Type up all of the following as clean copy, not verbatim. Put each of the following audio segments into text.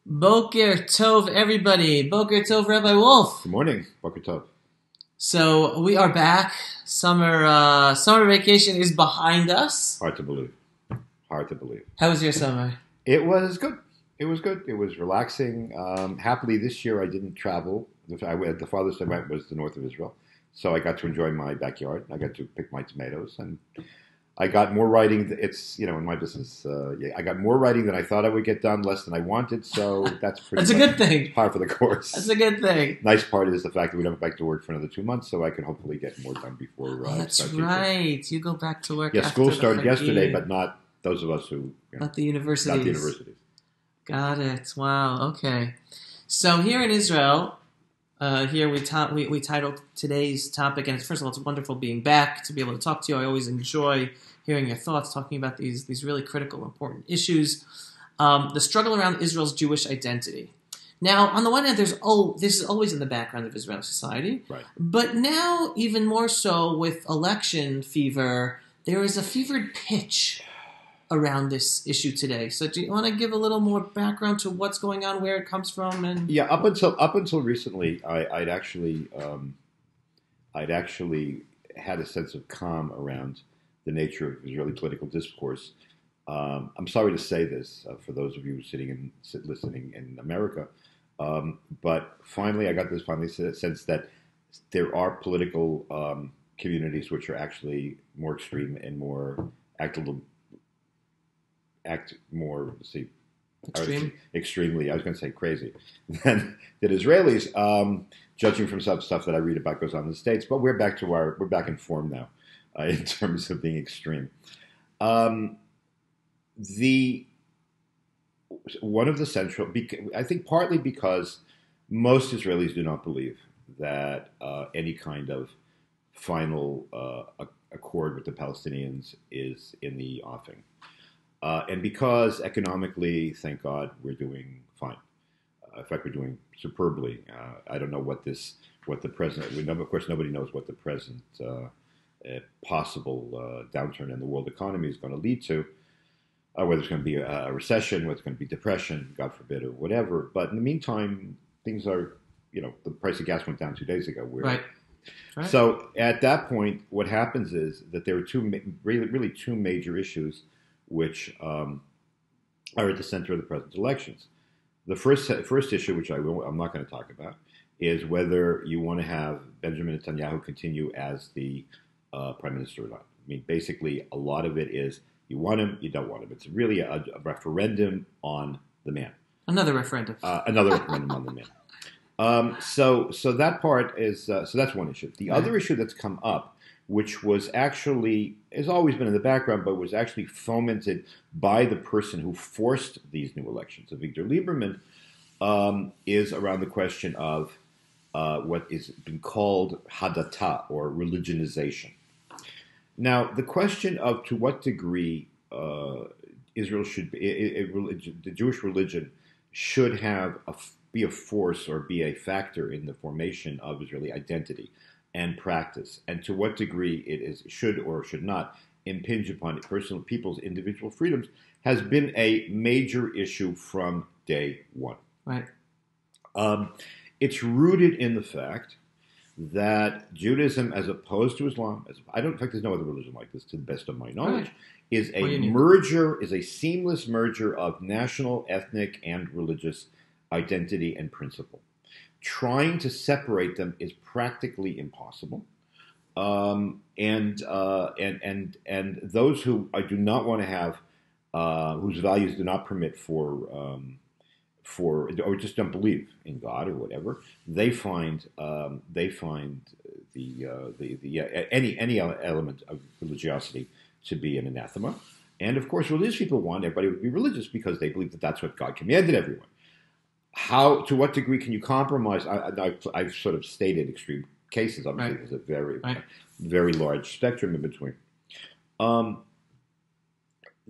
Boker Tov, everybody. Boker Tov, Rabbi Wolf. Good morning, Boker Tov. So we are back. Summer vacation is behind us. Hard to believe. Hard to believe. How was your summer? It was good. It was good. It was relaxing. Happily, this year I didn't travel. The farthest I went was the north of Israel. So I got to enjoy my backyard. I got to pick my tomatoes. And I got more writing. It's, in my business, I got more writing than I thought I would get done, less than I wanted. So that's pretty That's a good thing. par for the course. That's a good thing. Nice part is the fact that we don't go back to work for another 2 months, so I can hopefully get more done before That's right. You go back to work Yeah, after school the started yesterday, Chagim. but not those of us who, Not the universities. not the universities. Got it. Wow. Okay. So here in Israel, here we titled today's topic, and first of all, it's wonderful being back to be able to talk to you. I always enjoy hearing your thoughts, talking about these really critical, important issues. The struggle around Israel's Jewish identity. Now, on the one hand, this is always in the background of Israeli society, Right. but now even more so with election fever, there is a fevered pitch around this issue today. So do you want to give a little more background to what's going on, where it comes from? And Yeah, up until recently, I'd actually had a sense of calm around the nature of Israeli political discourse. I'm sorry to say this for those of you listening in America, but finally I got this sense that there are political communities which are actually more extreme and more extremely, I was going to say crazy, than Israelis, judging from some stuff that I read about goes on in the States. But we're back in form now in terms of being extreme. One of the central, I think partly because most Israelis do not believe that any kind of final accord with the Palestinians is in the offing. And because economically, thank God, we're doing fine. In fact, we're doing superbly. I don't know what the president. Of course, nobody knows what the present possible downturn in the world economy is going to lead to. Whether it's going to be a recession, whether it's going to be depression, God forbid, or whatever. But in the meantime, things are. The price of gas went down 2 days ago. Right. So at that point, what happens is that there are really two major issues which are at the center of the present elections. The first issue, which I'm not going to talk about, is whether you want to have Benjamin Netanyahu continue as the prime minister or not. I mean, basically, a lot of it is you want him, you don't want him. It's really a referendum on the man. another referendum. Another referendum on the man. So that part is so that's one issue. The other issue that's come up, which was actually has always been in the background, but was actually fomented by the person who forced these new elections, Victor Lieberman, is around the question of what is been called hadata, or religionization. Now, the question of to what degree Israel should be, the Jewish religion should be a force or be a factor in the formation of Israeli identity and practice, and to what degree it should or should not impinge upon people's individual freedoms, has been a major issue from day one. Right. It's rooted in the fact that Judaism, as opposed to Islam, in fact, there's no other religion like this, to the best of my knowledge, is a seamless merger of national, ethnic, and religious identity and principle. Trying to separate them is practically impossible, and those who I do not want to have, whose values do not permit for or just don't believe in God or whatever, they find any element of religiosity to be an anathema. And of course, religious people want everybody to be religious because they believe that that's what God commanded everyone. To what degree can you compromise? I've sort of stated extreme cases. Obviously, there's a very, very large spectrum in between. And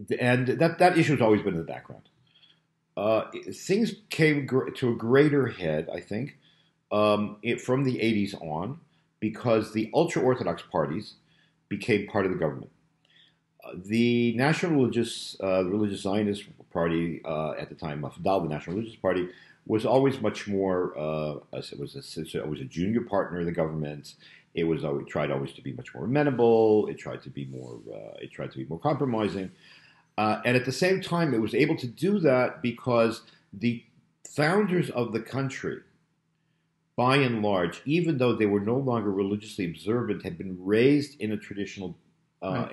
that issue has always been in the background. Things came to a greater head, I think, from the 80s on, because the ultra-Orthodox parties became part of the government. The Religious Zionist Party at the time, the National Religious Party, was always much more. It was a junior partner in the government. It was always tried always to be much more amenable. It tried to be more. It tried to be more compromising, and at the same time, it was able to do that because the founders of the country, by and large, even though they were no longer religiously observant, had been raised in a traditional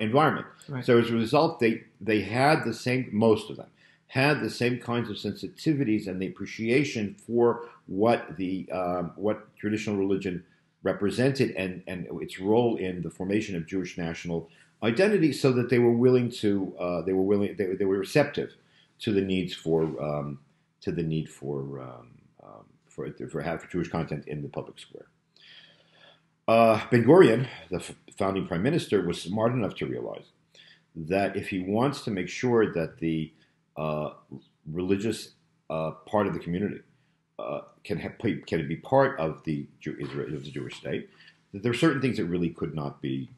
environment. Right. So as a result, they had the same, most of them, had the same kinds of sensitivities and the appreciation for what what traditional religion represented and its role in the formation of Jewish national identity, so that they were willing to, they were receptive to the needs for Jewish content in the public square. Ben Gurion, the founding prime minister, was smart enough to realize that if he wants to make sure that the religious part of the community can be part of the Jewish state, that there are certain things that really could not be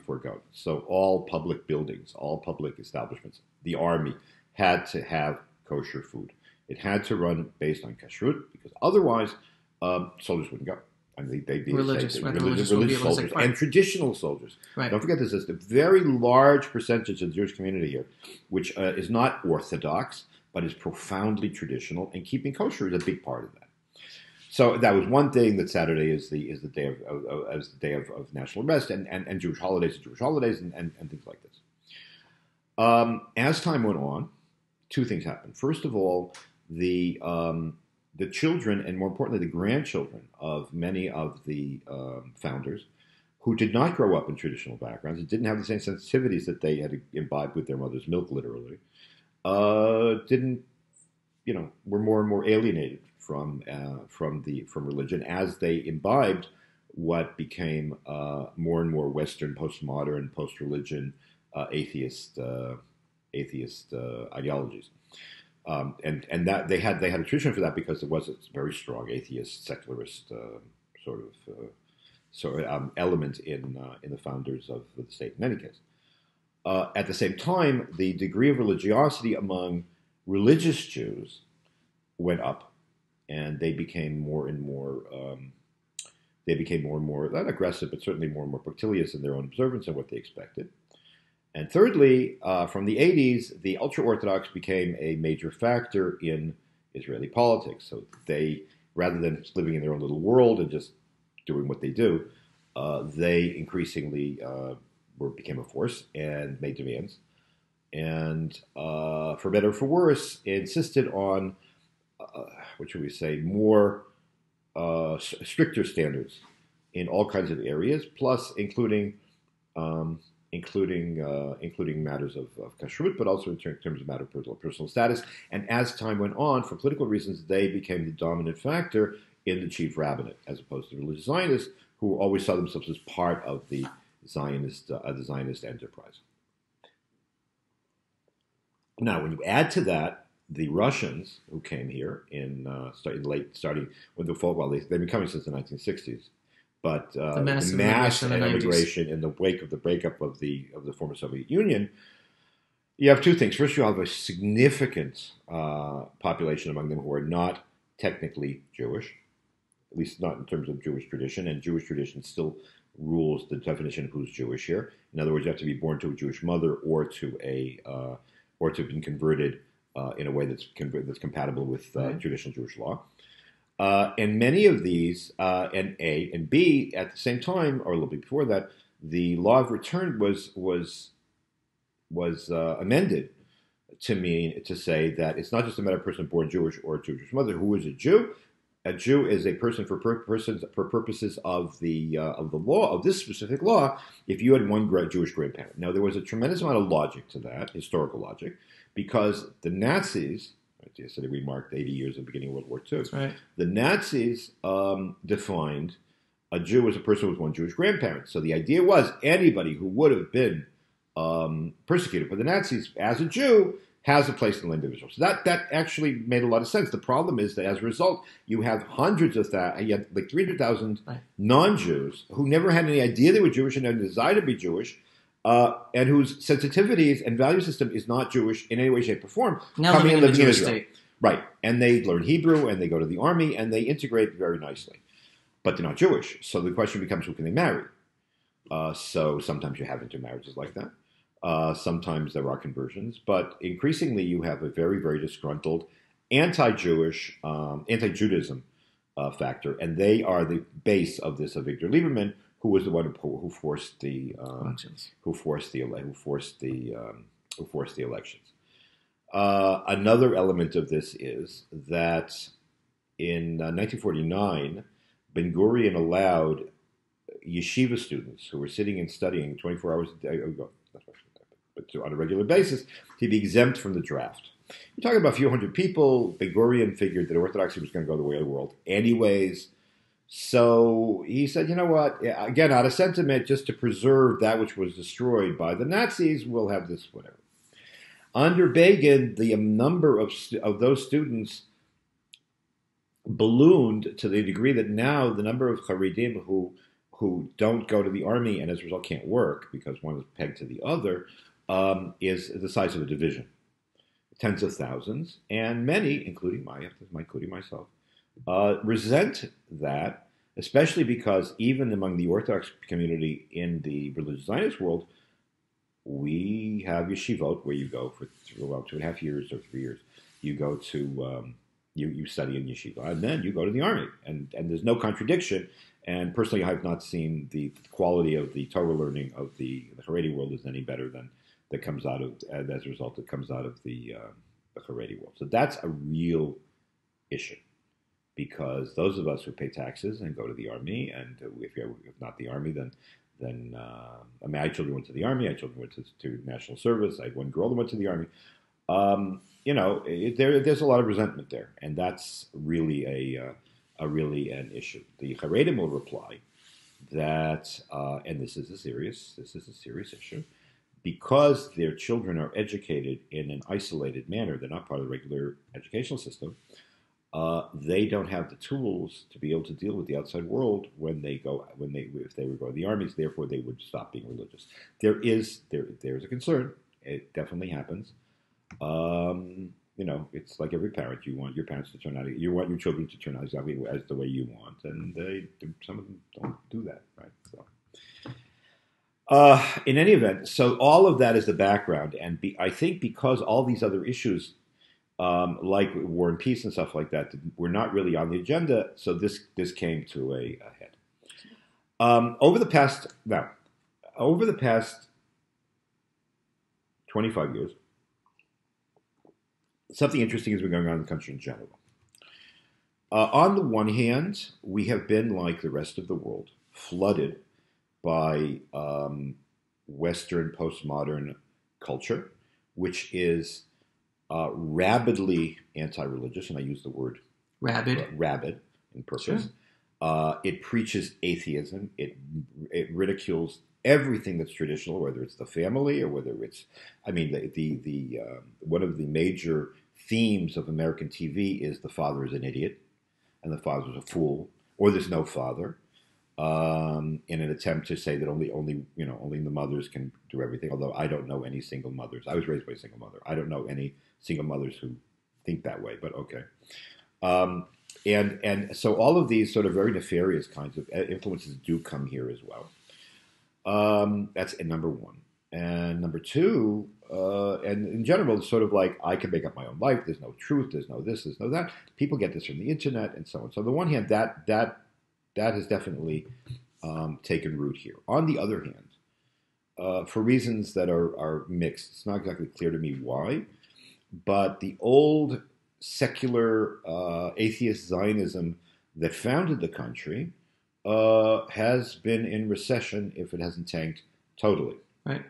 foregone. So all public buildings, all public establishments, the army had to have kosher food. It had to run based on kashrut, because otherwise soldiers wouldn't go. And they'd be religious soldiers and traditional soldiers. Right. Don't forget, there's a very large percentage of the Jewish community here, which is not orthodox, but is profoundly traditional, and keeping kosher is a big part of that. So that was one thing, that Saturday is the day of national rest, and Jewish holidays and things like this. As time went on, two things happened. First of all, the children, and more importantly, the grandchildren of many of the founders, who did not grow up in traditional backgrounds and didn't have the same sensitivities that they had imbibed with their mother's milk, literally, were more and more alienated from religion as they imbibed what became more and more Western, postmodern, post-religion, atheist ideologies. And that they had a tradition for that, because there was a very strong atheist, secularist element in the founders of the state. In any case, at the same time, the degree of religiosity among religious Jews went up, and they became more and more. Not aggressive, but certainly more and more punctilious in their own observance and what they expected. And thirdly, from the 80s, the ultra-Orthodox became a major factor in Israeli politics. So they, rather than living in their own little world and just doing what they do, they increasingly became a force and made demands. And for better or for worse, insisted on, more stricter standards in all kinds of areas, plus including matters of kashrut, but also in terms of matter of personal status. And as time went on, for political reasons, they became the dominant factor in the chief rabbinate, as opposed to religious Zionists, who always saw themselves as part of the Zionist enterprise. Now, when you add to that the Russians who came here they've been coming since the 1960s. But the mass immigration in the wake of the breakup of the former Soviet Union, you have two things. First, you have a significant population among them who are not technically Jewish, at least not in terms of Jewish tradition, and Jewish tradition still rules the definition of who's Jewish here. In other words, you have to be born to a Jewish mother or to have been converted in a way that's compatible with traditional Jewish law. And many of these, and A and B, at the same time, or a little bit before that, the law of return was amended to say that it's not just a matter of a person born Jewish or a Jewish mother who is a Jew. A Jew is a person for purposes of the law, of this specific law, if you had one Jewish grandparent. Now, there was a tremendous amount of logic to that, historical logic, because the Nazis, yesterday we marked 80 years of the beginning of World War II. That's right. The Nazis defined a Jew as a person with one Jewish grandparent. So the idea was anybody who would have been persecuted by the Nazis as a Jew has a place in the individual. So that actually made a lot of sense. The problem is that as a result, you have hundreds of that. You had like 300,000 non-Jews who never had any idea they were Jewish and had a desire to be Jewish, and whose sensitivities and value system is not Jewish in any way, shape, or form, Now coming living and in the living in Jewish Israel. state. Right. And they learn Hebrew, and they go to the army, and they integrate very nicely. But they're not Jewish. So the question becomes, who can they marry? So sometimes you have intermarriages like that. Sometimes there are conversions. But increasingly, you have a very, very disgruntled anti-Jewish, anti-Judaism factor. And they are the base of this Avigdor Lieberman, who was the one who forced the elections. Another element of this is that in 1949, Ben Gurion allowed yeshiva students who were sitting and studying 24 hours a day, but on a regular basis, to be exempt from the draft. You're talking about a few hundred people. Ben Gurion figured that Orthodoxy was going to go the way of the world anyways. So he said, you know what, again, out of sentiment, just to preserve that which was destroyed by the Nazis, we'll have this, whatever. Under Begin, the number of those students ballooned to the degree that now the number of Haredim who don't go to the army and as a result can't work because one is pegged to the other is the size of a division. Tens of thousands, and many, including myself, resent that, especially because even among the Orthodox community in the religious Zionist world, we have yeshivot where you go for about 2.5 years or 3 years. You go to you study in yeshiva, and then you go to the army, and there's no contradiction. And personally, I have not seen the quality of the Torah learning of the Haredi world is any better than that comes out of as a result that comes out of the Haredi world. So that's a real issue, because those of us who pay taxes and go to the army, and if not the army, then my children went to the army. My children went to national service. I had one girl that went to the army. There's a lot of resentment there, and that's really really an issue. The Haredim will reply that, and this is a serious issue, because their children are educated in an isolated manner. They're not part of the regular educational system. They don't have the tools to be able to deal with the outside world if they would go to the armies. Therefore, they would stop being religious. There's a concern. It definitely happens. It's like every parent. You want your parents to turn out. You want your children to turn out exactly as the way you want, and some of them don't do that, right? So. In any event, so all of that is the background, and I think because all these other issues, like war and peace and stuff like that, were not really on the agenda, so this came to a head. Over the past 25 years, something interesting has been going on in the country in general. On the one hand, we have been, like the rest of the world, flooded by Western postmodern culture, which is rabidly anti-religious, and I use the word rabid in purpose. Sure. It preaches atheism. It ridicules everything that's traditional, whether it's the family or whether it's, the one of the major themes of American TV is the father is an idiot and the father's a fool, or there's no father. In an attempt to say that only the mothers can do everything. Although I don't know any single mothers. I was raised by a single mother. I don't know any single mothers who think that way. But okay. And so all of these sort of very nefarious kinds of influences do come here as well. That's number one. And number two, and in general, it's sort of like I can make up my own life. There's no truth. There's no this. There's no that. People get this from the internet and so on. So on the one hand, that has definitely taken root here. On the other hand, for reasons that are mixed, it's not exactly clear to me why, but the old secular atheist Zionism that founded the country has been in recession, if it hasn't tanked totally. Right.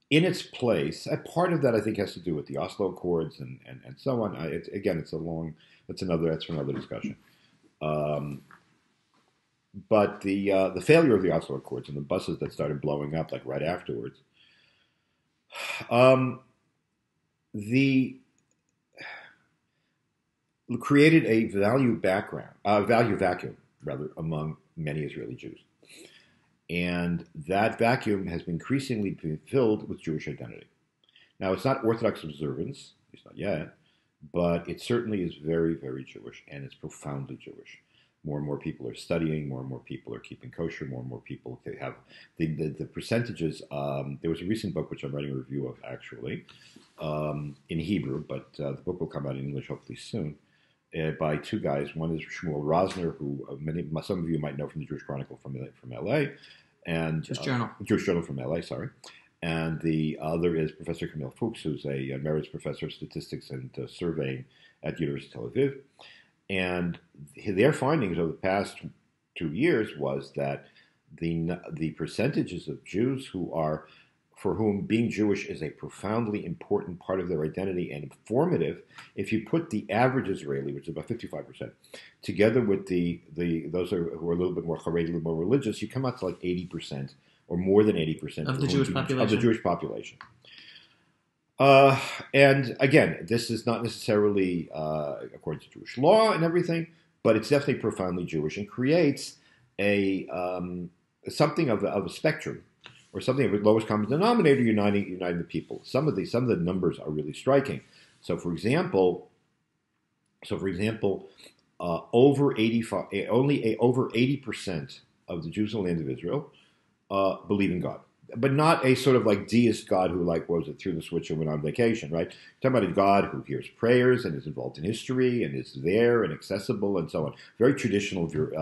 In its place, a part of that I think has to do with the Oslo Accords and so on. That's for another discussion. But the failure of the Oslo Accords and the buses that started blowing up like right afterwards, created a value vacuum rather among many Israeli Jews, And that vacuum has been increasingly been filled with Jewish identity. Now, it's not Orthodox observance, at least not yet, but it certainly is very, very Jewish, and it's profoundly Jewish. More and more people are studying, more and more people are keeping kosher, more and more people have the percentages. There was a recent book, which I'm writing a review of, actually, in Hebrew, but the book will come out in English hopefully soon, by two guys. One is Shmuel Rosner, who some of you might know from the Jewish Chronicle from LA, and Jewish Journal from LA, sorry. And the other is Professor Camille Fuchs, who's a emeritus professor of statistics and surveying at the University of Tel Aviv. And their findings over the past 2 years was that the percentages of Jews for whom being Jewish is a profoundly important part of their identity and informative, if you put the average Israeli, which is about 55%, together with those who are a little bit more Haredi, a little more religious, you come out to like 80%. Or more than 80% of the Jewish population. Of the Jewish population. And again, this is not necessarily according to Jewish law and everything, but it's definitely profoundly Jewish and creates something of a spectrum, or something of a lowest common denominator uniting the people. Some of the numbers are really striking. So, for example, over 80% of the Jews in the land of Israel believe in God, but not a sort of like deist God who threw the switch and went on vacation, right? You're talking about a God who hears prayers and is involved in history and is there and accessible and so on. Very traditional view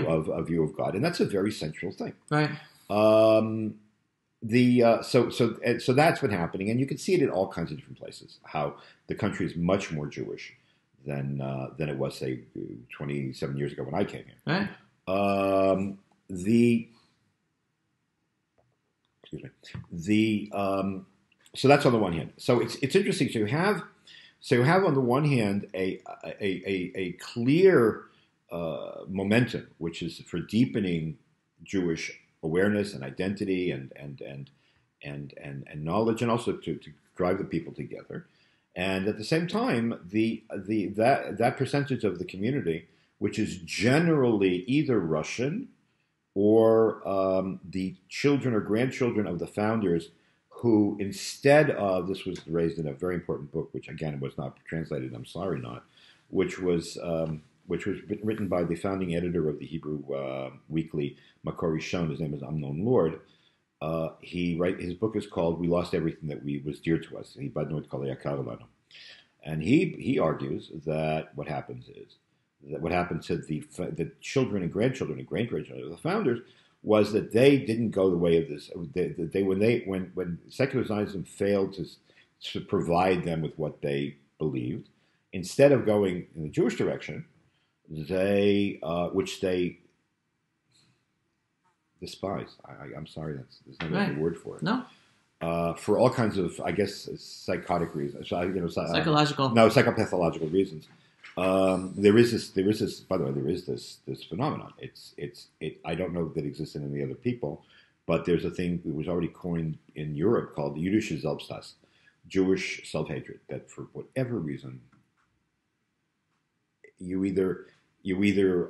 of God, and that's a very central thing, right? So that's been happening, and you can see it in all kinds of different places. How the country is much more Jewish than it was, say, 27 years ago when I came here. Right. So that's on the one hand. So it's interesting. So you have on the one hand a clear momentum, which is for deepening Jewish awareness and identity and knowledge, and also to drive the people together. And at the same time, that percentage of the community, which is generally either Russian or the children or grandchildren of the founders, who instead of, this was raised in a very important book, which again was not translated, I'm sorry not, which was written by the founding editor of the Hebrew weekly coercion. His name is Unknown Lord. His book is called "We Lost Everything That was Dear to Us." And he argues that what happened to the children and grandchildren and great-grandchildren of the founders was that they didn't go the way of this. When secular Zionism failed to provide them with what they believed, instead of going in the Jewish direction, which they despise. I'm sorry, there's no other word for it. No. For all kinds of, I guess, psychotic reasons. Psychological. Psychopathological reasons. There is this. By the way, there is this phenomenon. I don't know if it exists in any other people, but there's a thing that was already coined in Europe called Jüdische Selbsthass, Jewish self-hatred. That for whatever reason, you either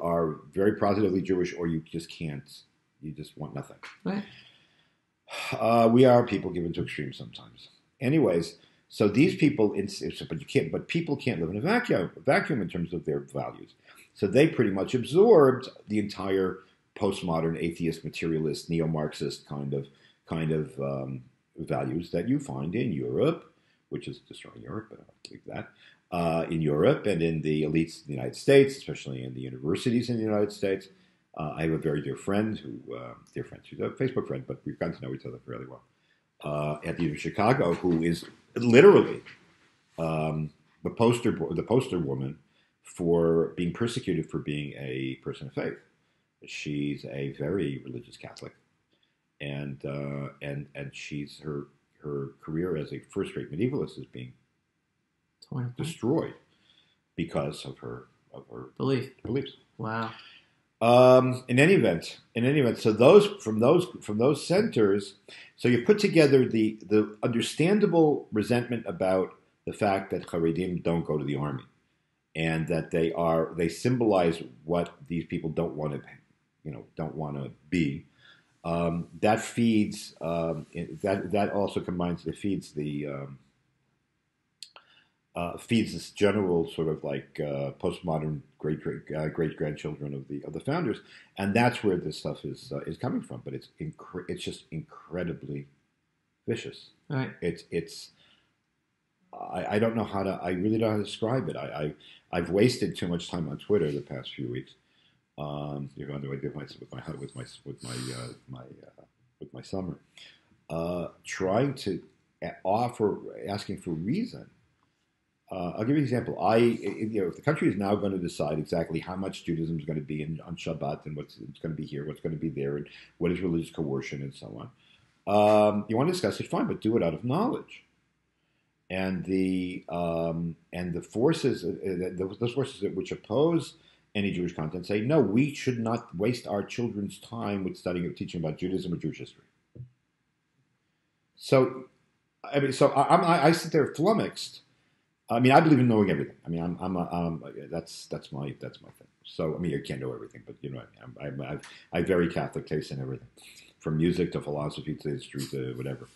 are very positively Jewish, or you just can't. You just want nothing. Right. We are people given to extremes sometimes. Anyways, so these people, but people can't live in a vacuum in terms of their values. So they pretty much absorbed the entire postmodern, atheist, materialist, neo-Marxist kind of values that you find in Europe, which is destroying Europe, but I'll leave that. In Europe and in the elites in the United States, especially in the universities in the United States. I have a very dear friend she's a Facebook friend, but we've gotten to know each other fairly well, at the University of Chicago, who is literally the poster woman for being persecuted for being a person of faith. She's a very religious Catholic, and she's her career as a first-rate medievalist is being destroyed because of her beliefs. Wow. In any event, so from those centers, so you put together the understandable resentment about the fact that Haredim don't go to the army, and that they symbolize what these people don't want to be, That feeds that also combines it feeds this general sort of like postmodern great grandchildren of the founders, and that's where this stuff is coming from. But it's just incredibly vicious. Right. I don't know how to. I really don't know how to describe it. I've wasted too much time on Twitter the past few weeks. You're going to with my summer, trying to asking for reason. I'll give you an example. If the country is now going to decide exactly how much Judaism is going to be on Shabbat and what's going to be here, what's going to be there, and what is religious coercion and so on, you want to discuss it, fine, but do it out of knowledge. And the forces, those forces which oppose any Jewish content say, no, we should not waste our children's time with studying or teaching about Judaism or Jewish history. So, I sit there flummoxed. I mean, I believe in knowing everything. I mean, that's my thing. So, I mean, you can't know everything, but you know, I have very Catholic taste in everything, from music to philosophy to history to whatever.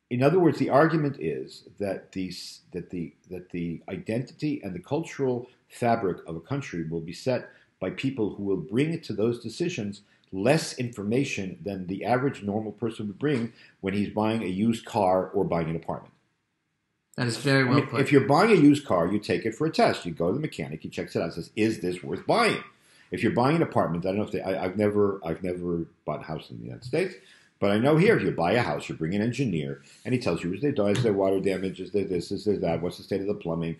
In other words, the argument is that the identity and the cultural fabric of a country will be set by people who will bring to those decisions less information than the average normal person would bring when he's buying a used car or buying an apartment. That is very well put. If you're buying a used car, you take it for a test. You go to the mechanic, he checks it out, and says, "Is this worth buying?" If you're buying an apartment, I don't know if I've never bought a house in the United States. But I know here, if you buy a house, you bring an engineer, and he tells you, is there water damage, is there this, is there that, what's the state of the plumbing?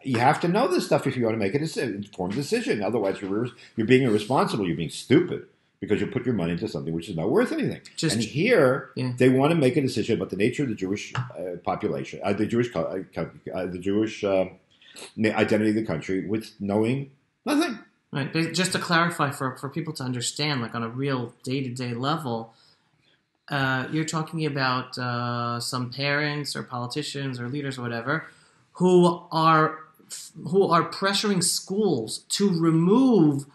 You have to know this stuff if you want to make an informed decision. Otherwise, you're being irresponsible, you're being stupid, because you put your money into something which is not worth anything. And here, they want to make a decision about the nature of the Jewish population, the Jewish identity of the country, with knowing nothing. Right. Just to clarify for people to understand, like on a real day-to-day level, you're talking about some parents or politicians or leaders or whatever who are pressuring schools to remove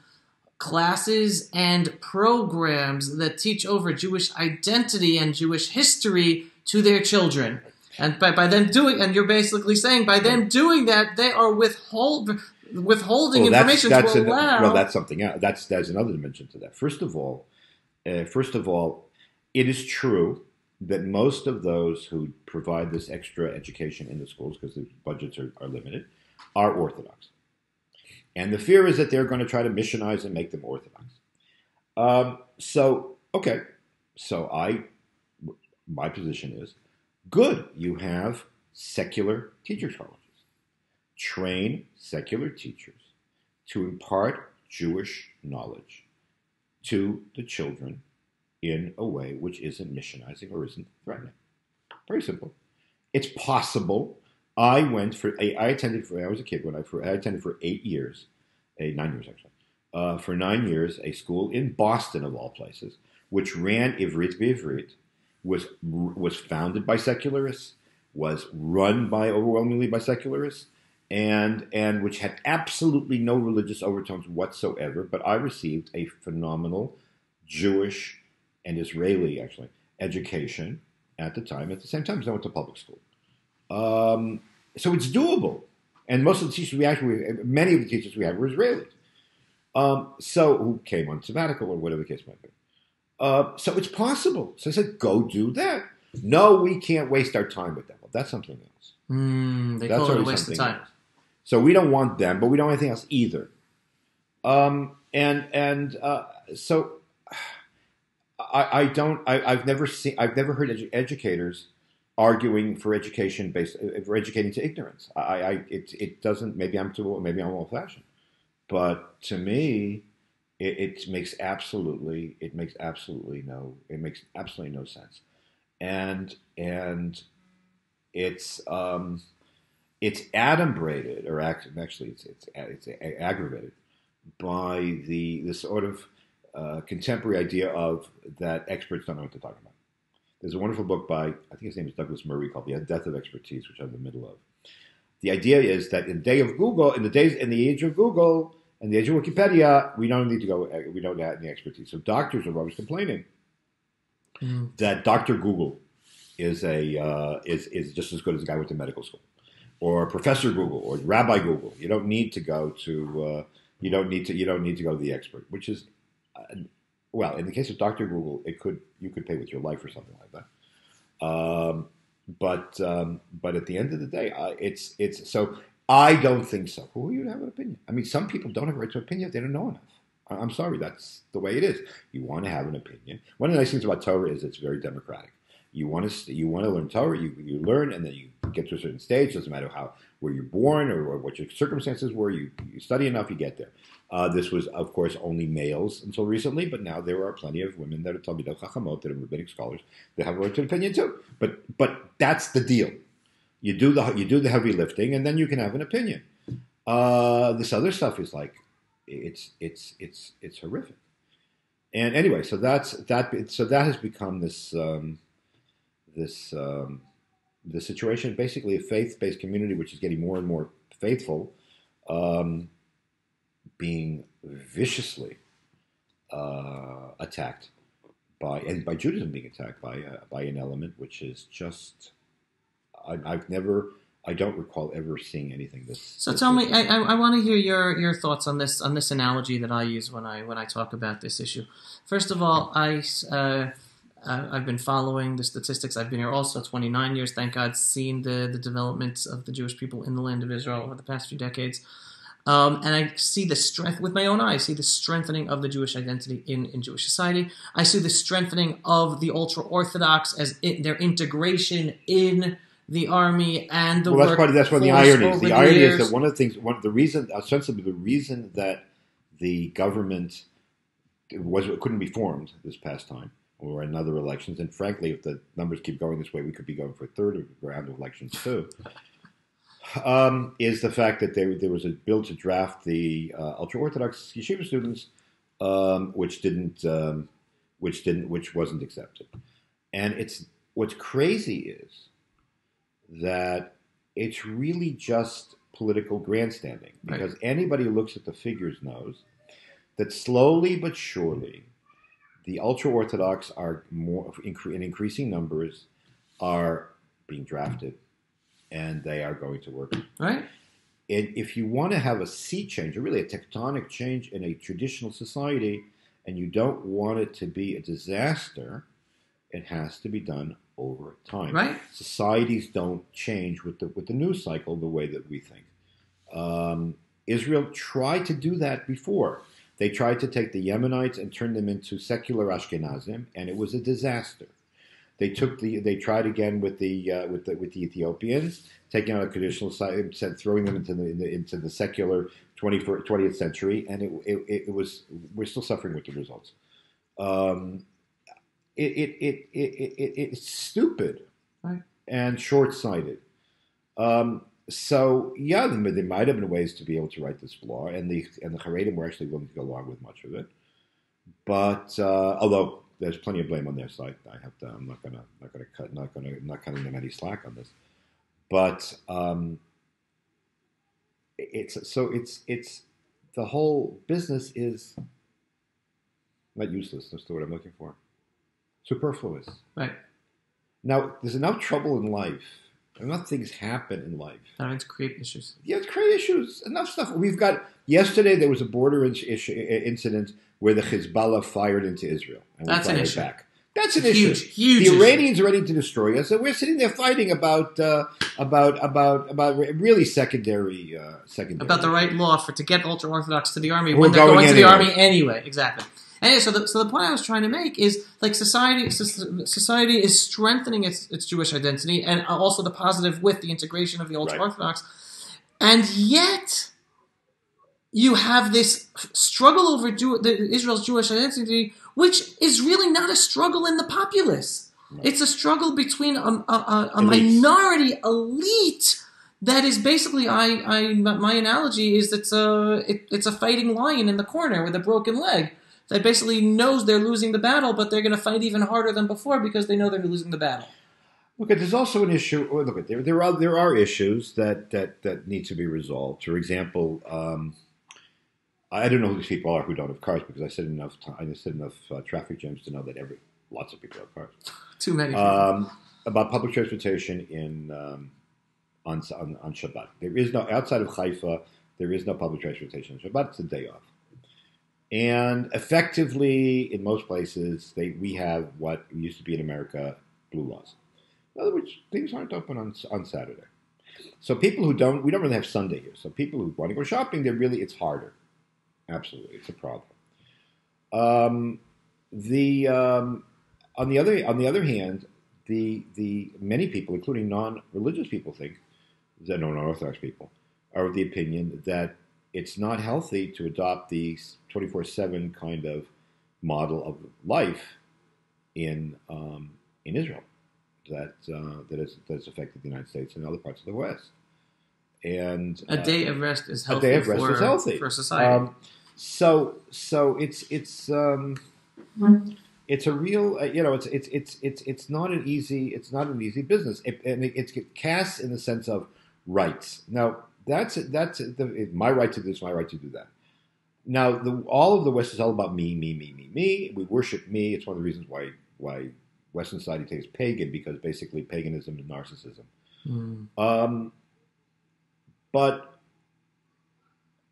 classes and programs that teach over Jewish identity and Jewish history to their children. And by them doing, and you're basically saying by them doing that, they are withholding information to allow. Well, that's something else. There's another dimension to that. First of all, it is true that most of those who provide this extra education in the schools, because the budgets are limited, are Orthodox. And the fear is that they're going to try to missionize and make them Orthodox. My position is, good, you have secular teachers' colleges. Train secular teachers to impart Jewish knowledge to the children in a way which isn't missionizing or isn't threatening. Very simple. It's possible. I attended for 8 years, 9 years actually, for 9 years, a school in Boston of all places, which ran Ivrit B'Ivrit, was founded by secularists, was run overwhelmingly by secularists, and which had absolutely no religious overtones whatsoever. But I received a phenomenal Jewish and Israeli, actually, education at the time. At the same time, I went to public school. So it's doable. And most of the teachers many of the teachers we had were Israelis. Who came on sabbatical or whatever the case might be. So it's possible. So I said, go do that. No, we can't waste our time with them. Well, that's something else. They call it a waste of time. Else. So we don't want them, but we don't want anything else either. So I've never heard educators arguing for educating to ignorance. It doesn't. Maybe I'm old fashioned, but to me, it makes absolutely no sense, and it's adumbrated, or actually it's aggravated by the sort of contemporary idea of that experts don't know what they're talking about. There's a wonderful book by, I think his name is Douglas Murray, called The Death of Expertise, which I'm in the middle of. The idea is that in the age of Google, In the age of Wikipedia, we don't need to go. We don't have any expertise. So doctors are always complaining that Dr. Google is just as good as a guy who went to medical school, or Professor Google, or Rabbi Google. You don't need to go to you don't need to go to the expert, which is well, in the case of Dr. Google, you could pay with your life or something like that. But at the end of the day, it's so. I don't think so. Who are you to have an opinion? I mean, some people don't have a right to opinion if they don't know enough. I'm sorry, that's the way it is. You want to have an opinion. One of the nice things about Torah is it's very democratic. You want to learn Torah, you learn, and then you get to a certain stage. Doesn't matter where you're born or what your circumstances were. You study enough, you get there. This was, of course, only males until recently, but now there are plenty of women that are Talmidot Chachamot, that are rabbinic scholars, that have a right to an opinion too. But that's the deal. You do the heavy lifting, and then you can have an opinion. This other stuff is like it's horrific. And anyway, so that has become this situation, basically a faith-based community which is getting more and more faithful, being viciously attacked by Judaism being attacked by an element which is just. I don't recall ever seeing anything this. So tell me, I want to hear your thoughts on this analogy that I use when I talk about this issue. First of all, I've been following the statistics. I've been here also 29 years. Thank God, seen the development of the Jewish people in the land of Israel over the past few decades. And I see the strength with my own eyes. I see the strengthening of the Jewish identity in Jewish society. I see the strengthening of the ultra-Orthodox as their integration in the army and the work. That's one of the ironies. The irony is that one of the things, the reason that the government couldn't be formed this past time or in other elections, and frankly, if the numbers keep going this way, we could be going for a third round of elections too. Is the fact that there was a bill to draft the ultra-Orthodox yeshiva students, which wasn't accepted, and what's crazy is that it's really just political grandstanding, because anybody who looks at the figures knows that slowly but surely the ultra-Orthodox are in increasing numbers are being drafted, and they are going to work. Right. And if you want to have a sea change, or really a tectonic change in a traditional society, and you don't want it to be a disaster, it has to be done over time. Right. Societies don't change with the news cycle the way that we think. Israel tried to do that before. They tried to take the Yemenites and turn them into secular Ashkenazim, and it was a disaster. They tried again with the Ethiopians, taking out a traditional side, throwing them into the secular 20th century, and we're still suffering with the results. It's stupid, right, and short-sighted. So yeah, there might have been ways to be able to write this law, and the Haredim were actually willing to go along with much of it. But although there's plenty of blame on their side, I'm not cutting them any slack on this. But it's the whole business is not useless. That's the word I'm looking for. Superfluous. Right. Now, there's enough trouble in life. Enough things happen in life. That means create issues. Yeah, it's create issues. Enough stuff. Yesterday there was a border incident where the Hezbollah fired into Israel. And that's an issue. Back. That's an issue. Huge. The Iranians are ready to destroy us, and we're sitting there fighting about really secondary. About the right law to get ultra-Orthodox to the army when they're going to the army anyway. Exactly. Anyway, so the point I was trying to make is, like, society is strengthening its Jewish identity, and also the positive with the integration of the ultra-Orthodox, and yet you have this struggle over Israel's Jewish identity, which is really not a struggle in the populace. No. It's a struggle between a minority elite that is basically, my analogy is it's a fighting lion in the corner with a broken leg that basically knows they're losing the battle, but they're going to fight even harder than before because they know they're losing the battle. Look, there's also an issue. Look, there are issues that need to be resolved. For example, I don't know who these people are who don't have cars because I sit enough traffic jams to know that lots of people have cars. Too many. About public transportation on Shabbat. There is no outside of Haifa. There is no public transportation on Shabbat. It's a day off. And effectively, in most places, we have what used to be in America blue laws. In other words, things aren't open on Saturday. So people we don't really have Sunday here. So people who want to go shopping, it's harder. Absolutely, it's a problem. On the other hand, the many people, including non-religious people, think that non-Orthodox people are of the opinion that it's not healthy to adopt the 24/7 kind of model of life in Israel that has affected the United States and other parts of the West. And a day of rest is healthy. A day of rest is healthy for society. So it's a real it's not an easy business, and it's cast in the sense of rights. Now that's my right to this, my right to do that. Now all of the West is all about me. We worship me. It's one of the reasons why Western society takes pagan, because basically paganism is narcissism. But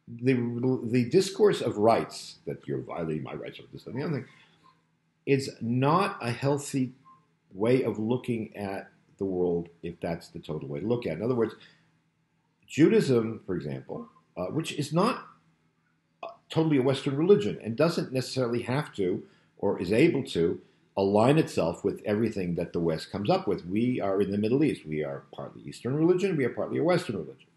the discourse of rights, that you're violating my rights, or this and the other thing, is not a healthy way of looking at the world if that's the total way to look at it. In other words, Judaism, for example, which is not totally a Western religion and doesn't necessarily have to or is able to align itself with everything that the West comes up with. We are in the Middle East. We are partly Eastern religion. We are partly a Western religion.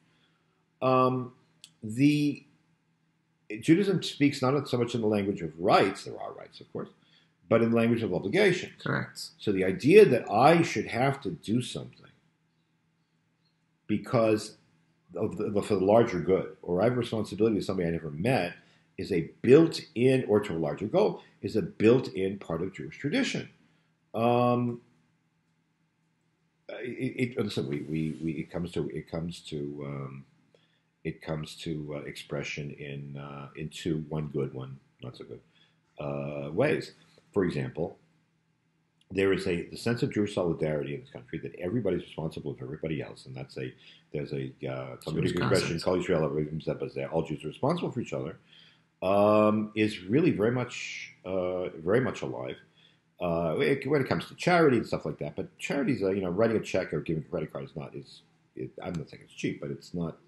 Judaism speaks not so much in the language of rights, there are rights, of course, but in the language of obligation. Correct. So the idea that I should have to do something because for the larger good, or I have responsibility to somebody I never met, is a built-in, or to a larger goal, is a built-in part of Jewish tradition. It comes to expression in two, one good, one not so good ways. For example, there is the sense of Jewish solidarity in this country that everybody's responsible for everybody else, and there's a Talmudic expression, Kol Yisrael, all Jews are responsible for each other, is really very much alive. When it comes to charity and stuff like that, but charities, writing a check or giving a credit card I'm not saying it's cheap, but it's not.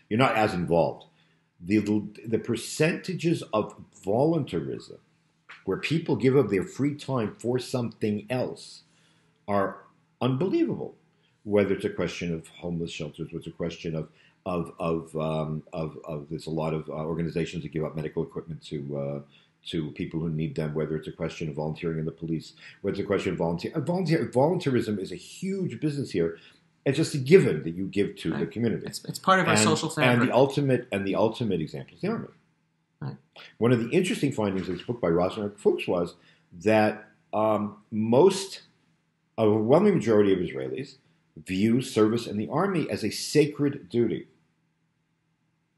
You're not as involved. The percentages of voluntarism, where people give up their free time for something else, are unbelievable. Whether it's a question of homeless shelters, whether it's a question of there's a lot of organizations that give up medical equipment to people who need them. Whether it's a question of volunteering in the police, whether it's a question of volunteerism is a huge business here. It's just a given that you give to the community. It's part of our social fabric. And the ultimate example is the army. Right. One of the interesting findings of this book by Rosner Fuchs was that a overwhelming majority of Israelis view service in the army as a sacred duty.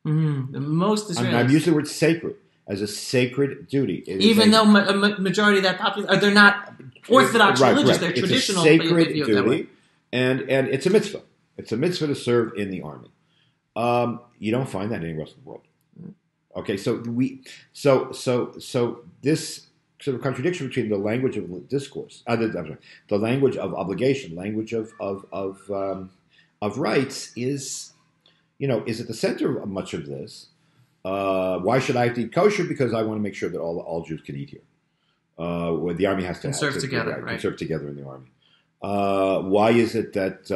Most Israelis. I've used the word sacred, as a sacred duty. Even though a majority of that population, they're not Orthodox religious, they're traditional. It's a sacred duty. And it's a mitzvah. It's a mitzvah to serve in the army. You don't find that anywhere else in the world. Okay, so this sort of contradiction between the language of discourse, the language of obligation, language of rights is at the center of much of this. Why should I have to eat kosher? Because I want to make sure that all Jews can eat here. Where the army has to serve together, right? Serve together in the army. Why is it that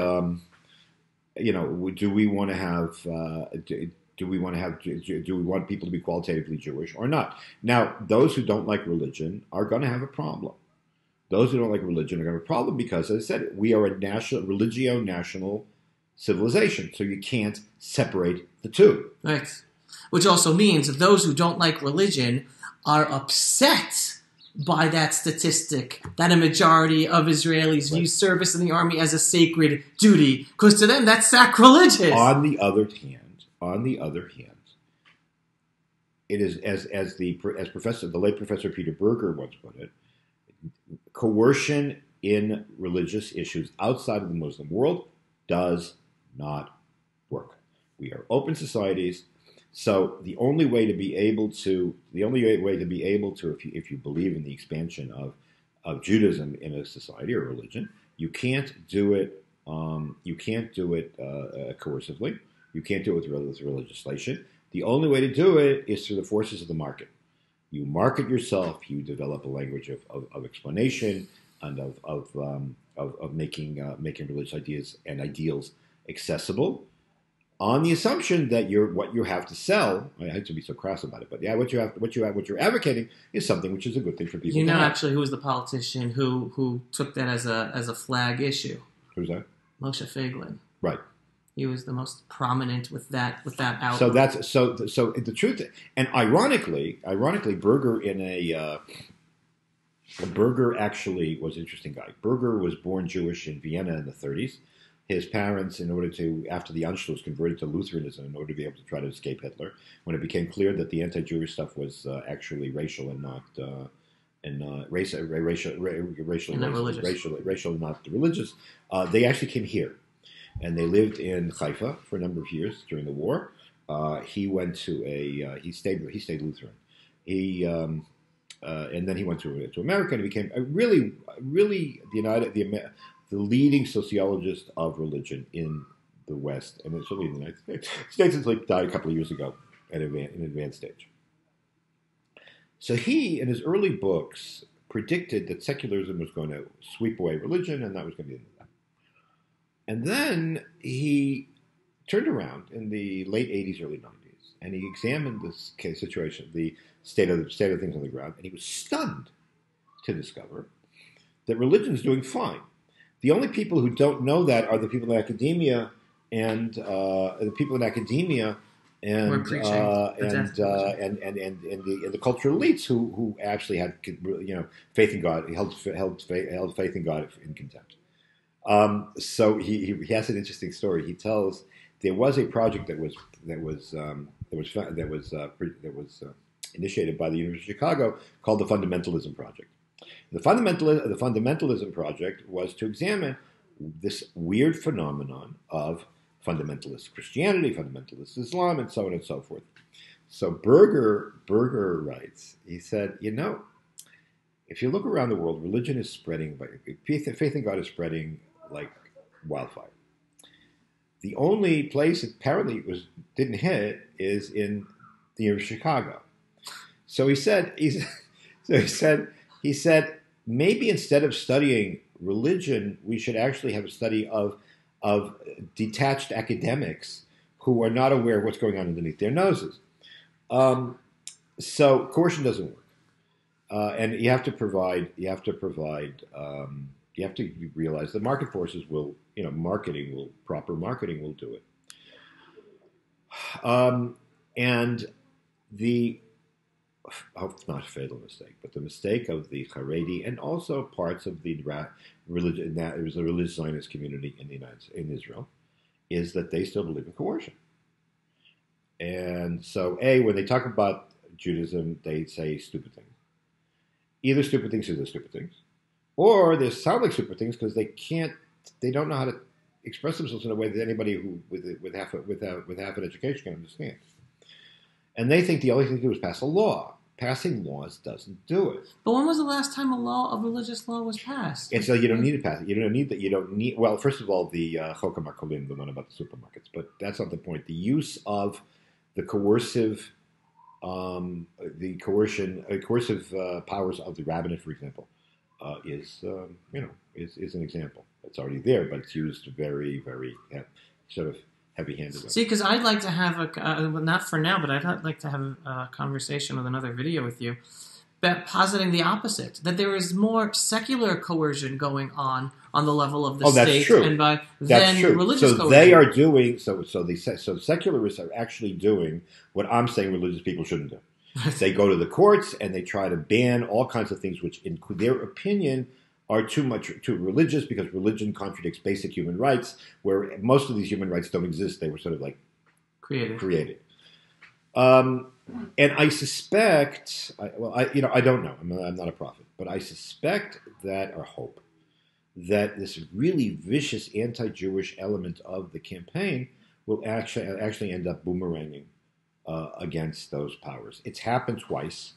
do we want people to be qualitatively Jewish or not? Now, those who don't like religion are going to have a problem. Those who don't like religion are going to have a problem because, as I said, we are a religio-national civilization, so you can't separate the two. Right. Which also means that those who don't like religion are upset by that statistic that a majority of Israelis view service in the army as a sacred duty, because to them that's sacrilegious. On the other hand, it is as the late Professor Peter Berger once put it, coercion in religious issues outside of the Muslim world does not work. We are open societies, so the only way to be able to, if you believe in the expansion of Judaism in a society or religion, you can't do it. Coercively. You can't do it with legislation. The only way to do it is through the forces of the market. You market yourself. You develop a language of explanation and of making religious ideas and ideals accessible, on the assumption that what you have to sell. I hate to be so crass about it, but yeah, what you're advocating is something which is a good thing for people. You know, actually, who was the politician who took that as a flag issue? Who's that? Moshe Feiglin. Right. He was the most prominent with that outlook. So that's so the truth, and ironically, Berger actually was an interesting guy. Berger was born Jewish in Vienna in the 30s. His parents, after the Anschluss, converted to Lutheranism in order to be able to try to escape Hitler. When it became clear that the anti-Jewish stuff was actually racial and not racial, not religious, they actually came here, and they lived in Haifa for a number of years during the war. He went to he stayed Lutheran. And then he went to America, and he became really the leading sociologist of religion in the West, and certainly in the United States. States died a couple of years ago at an advanced stage. So he, in his early books, predicted that secularism was going to sweep away religion, and that was going to be that. And then he turned around in the late 80s, early 90s, and he examined this situation, the state of things on the ground, and he was stunned to discover that religion is doing fine. The only people who don't know that are the people in academia and the cultural elites who actually had faith in God, held faith in God in contempt. So he has an interesting story. He tells there was a project that was initiated by the University of Chicago called the Fundamentalism Project. The Fundamentalism Project was to examine this weird phenomenon of fundamentalist Christianity, fundamentalist Islam, and so on and so forth. So Berger writes, he said, if you look around the world, religion is spreading, faith in God is spreading like wildfire. The only place it apparently didn't hit is in the University of Chicago. So he said, maybe instead of studying religion, we should actually have a study of detached academics who are not aware of what's going on underneath their noses. So coercion doesn't work, and you have to realize that market forces will, proper marketing will do it, and the. Not a fatal mistake, but the mistake of the Haredi and also parts of the religion, that it was the religious Zionist community in Israel, is that they still believe in coercion. And so, when they talk about Judaism, they say stupid things. Either stupid things or they're stupid things, or they sound like stupid things because they don't know how to express themselves in a way that anybody who with half an education can understand. And they think the only thing to do is pass a law. Passing laws doesn't do it. But when was the last time a religious law was passed? And so you don't need to pass it. You don't need that. You don't need. Well, first of all, the Chok HaMarkolim, the one about the supermarkets, but that's not the point. The use of the coercive powers of the rabbinate, for example, is an example. It's already there, but it's used very, very sort of heavy-handed. See, because I'd like to have not for now, but I'd like to have a conversation with another video with you, but positing the opposite, that there is more secular coercion going on the level of the state and than religious coercion. They are doing so secularists are actually doing what I'm saying religious people shouldn't do. They go to the courts and they try to ban all kinds of things which, in their opinion, are too religious because religion contradicts basic human rights, where most of these human rights don't exist. They were sort of like created. And I suspect, I don't know. I'm not a prophet, but I suspect that, or hope, that this really vicious anti-Jewish element of the campaign will actually end up boomeranging against those powers. It's happened twice.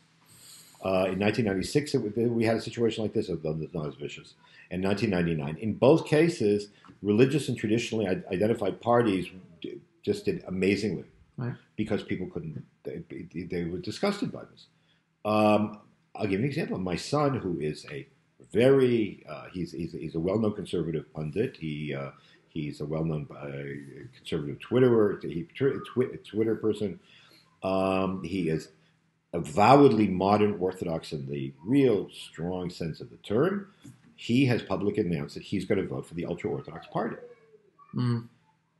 In 1996, we had a situation like this, although not as vicious. In 1999, in both cases, religious and traditionally identified parties just did amazingly, right? Because people couldn't. They were disgusted by this. I'll give you an example. My son, who is a very he's a well-known conservative pundit. He's a well-known conservative Twitter person. He is avowedly modern Orthodox in the real strong sense of the term. He has publicly announced that he's going to vote for the ultra-Orthodox party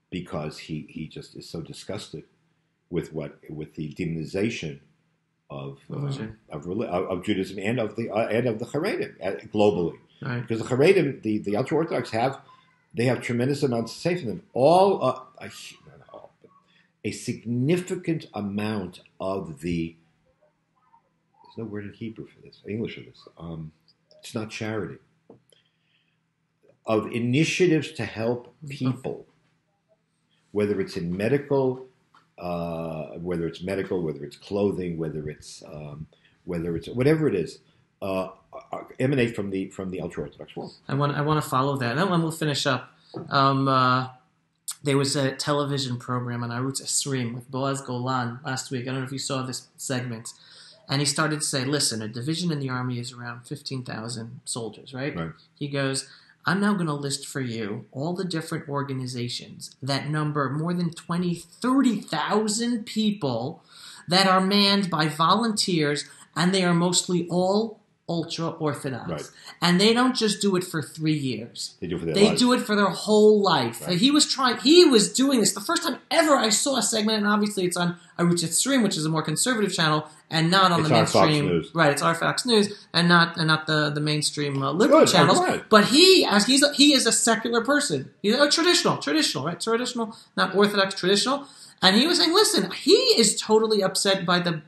because he just is so disgusted with the demonization of Judaism and of the Haredim globally. Right. Because the Haredim, the ultra-Orthodox have tremendous amounts of faith in them. A significant amount of the, there's no word in Hebrew for this, English for this. It's not charity. Of initiatives to help people, whether it's in medical, whether it's clothing, whether it's whatever it is, emanate from the ultra-Orthodox world. I want to follow that. And then we'll finish up. There was a television program on Arutz Esrim with Boaz Golan last week. I don't know if you saw this segment. And he started to say, listen, a division in the army is around 15,000 soldiers, right? He goes, I'm now going to list for you all the different organizations that number more than 30,000 people that are manned by volunteers, and they are mostly all ultra-Orthodox. Right. And they don't just do it for 3 years. They do it for their lives. They do it for their whole life. Right. He was doing this. The first time ever I saw a segment, and obviously it's on Arutz Esrim, which is a more conservative channel, and not on the mainstream. Fox News. Right, it's our Fox News, and not the mainstream liberal channels. Right. But he is a secular person. He's a traditional, right? Traditional, not Orthodox, traditional. And he was saying, listen, he is totally upset by the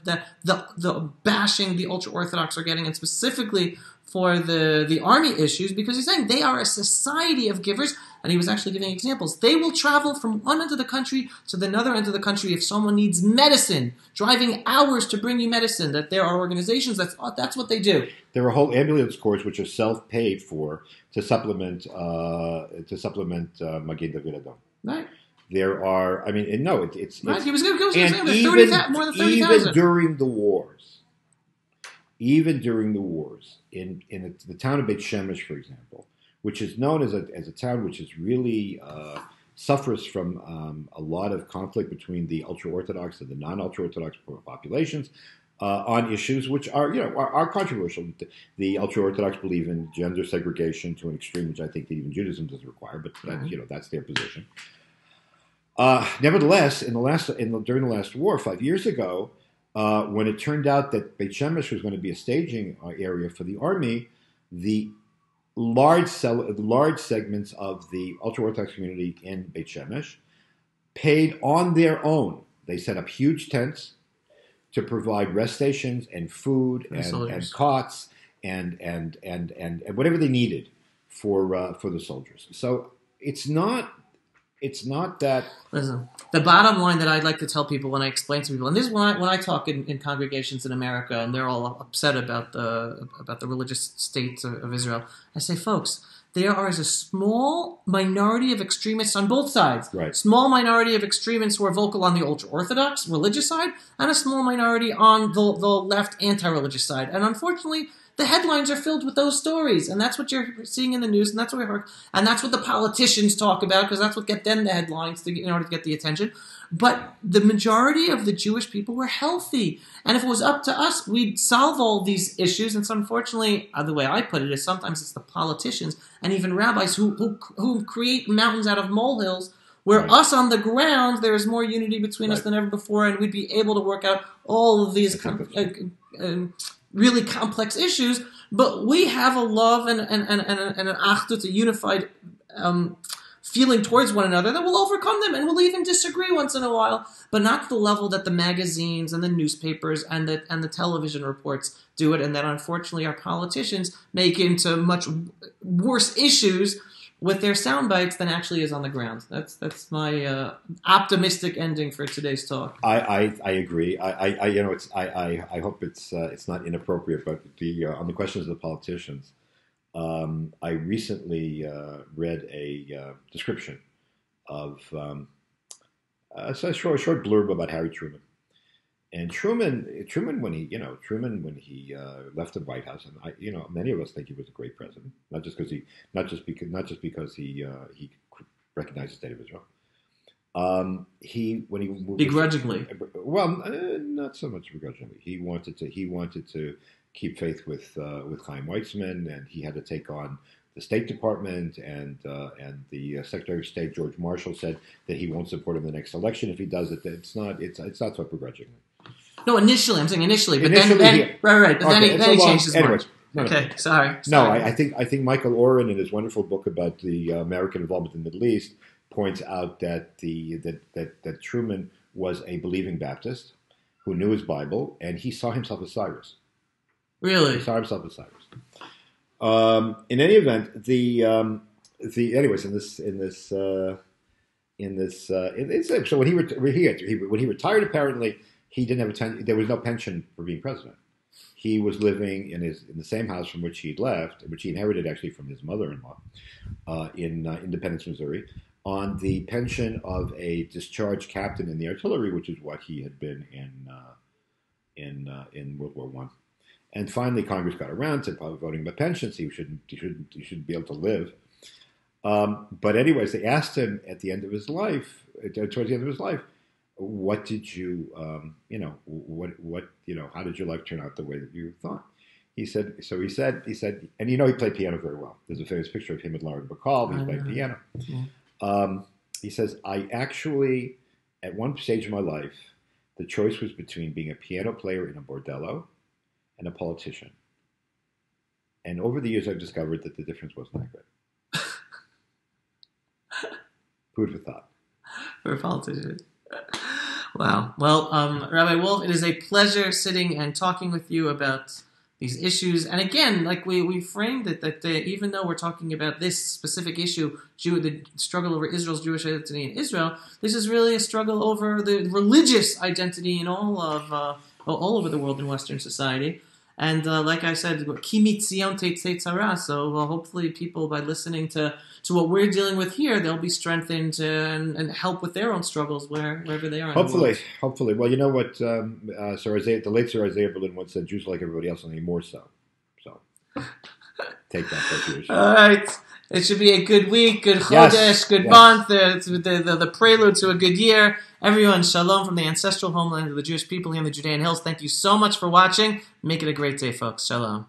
bashing the ultra-Orthodox are getting, and specifically for the army issues, because he's saying they are a society of givers, and he was actually giving examples. They will travel from one end of the country to the other end of the country if someone needs medicine, driving hours to bring you medicine, that there are organizations, that's what they do. There are whole ambulance corps which are self-paid for to supplement Magen David Adom. Right. There are, it's right. He was going to say there's more than 30,000. Even during the wars, in the town of Beit Shemesh, for example, which is known as a town which is really suffers from a lot of conflict between the ultra-Orthodox and the non-ultra-Orthodox populations on issues which are controversial. The ultra-Orthodox believe in gender segregation to an extreme which I think that even Judaism doesn't require, but that's their position. Nevertheless, during the last war 5 years ago, when it turned out that Beit Shemesh was going to be a staging area for the army, the large segments of the ultra-Orthodox community in Beit Shemesh paid on their own. They set up huge tents to provide rest stations and food and cots and whatever they needed for the soldiers. So it's not that. Listen, the bottom line that I'd like to tell people when I explain to people, and this is when I talk in congregations in America, and they're all upset about the religious state of Israel, I say, folks, there is a small minority of extremists on both sides. Right. Small minority of extremists who are vocal on the ultra-Orthodox religious side, and a small minority on the left anti-religious side. And unfortunately, the headlines are filled with those stories, and that's what you're seeing in the news, and that's what we heard, and that's what the politicians talk about, because that's what get them the headlines in order to get the attention. But the majority of the Jewish people were healthy, and if it was up to us, we'd solve all these issues. And so, unfortunately, the way I put it is sometimes it's the politicians and even rabbis who create mountains out of molehills. Where right. Us on the ground, there is more unity between right. us than ever before, and we'd be able to work out all of these really complex issues, but we have a love and an achdut, a unified feeling towards one another that will overcome them, and we'll even disagree once in a while, but not to the level that the magazines and the newspapers and the television reports do it, and that unfortunately our politicians make into much worse issues with their sound bites than actually is on the ground. That's my optimistic ending for today's talk. I agree. I hope it's not inappropriate, but on the questions of the politicians, I recently read a description of a short blurb about Harry Truman. And Truman, when he left the White House, and many of us think he was a great president, not just because he recognized the state of Israel. When he begrudgingly, not so much begrudgingly. He wanted to keep faith with Chaim Weizmann, and he had to take on the State Department, and the Secretary of State George Marshall said that he won't support him in the next election if he does it. It's not so begrudgingly. No, initially, I'm saying initially, but then right. But then he changed his mind. Okay, sorry. No, I think Michael Oren, in his wonderful book about the American involvement in the Middle East, points out that that Truman was a believing Baptist who knew his Bible, and he saw himself as Cyrus. Really, he saw himself as Cyrus. In any event, so when he retired, apparently. He didn't have there was no pension for being president. He was living in the same house from which he'd left, which he inherited actually from his mother-in-law in Independence, Missouri, on the pension of a discharged captain in the artillery, which is what he had been in World War I. And finally, Congress got around to voting about pensions. He shouldn't be able to live. But anyways, they asked him at the end of his life, towards the end of his life, what did you, how did your life turn out the way that you thought? He said, and he played piano very well. There's a famous picture of him with Lauren Bacall. He played piano. Yeah. He says, I actually, at one stage of my life, the choice was between being a piano player in a bordello and a politician. And over the years, I've discovered that the difference wasn't that great. Food for thought. For a politician. Wow. Well, Rabbi Woolf, it is a pleasure sitting and talking with you about these issues. And again, like we framed it, that even though we're talking about this specific issue, the struggle over Israel's Jewish identity in Israel, this is really a struggle over the religious identity in all over the world in Western society. And like I said, Ki mitzion tetzei tzara. So hopefully people, by listening to what we're dealing with here, they'll be strengthened and help with their own struggles wherever they are. Hopefully. Well, you know what? The late Sir Isaiah Berlin once said, Jews like everybody else, only more so. So take that for Jewish. All right. It should be a good week, good Chodesh, good month. It's the prelude to a good year. Everyone, shalom from the ancestral homeland of the Jewish people here in the Judean Hills. Thank you so much for watching. Make it a great day, folks. Shalom.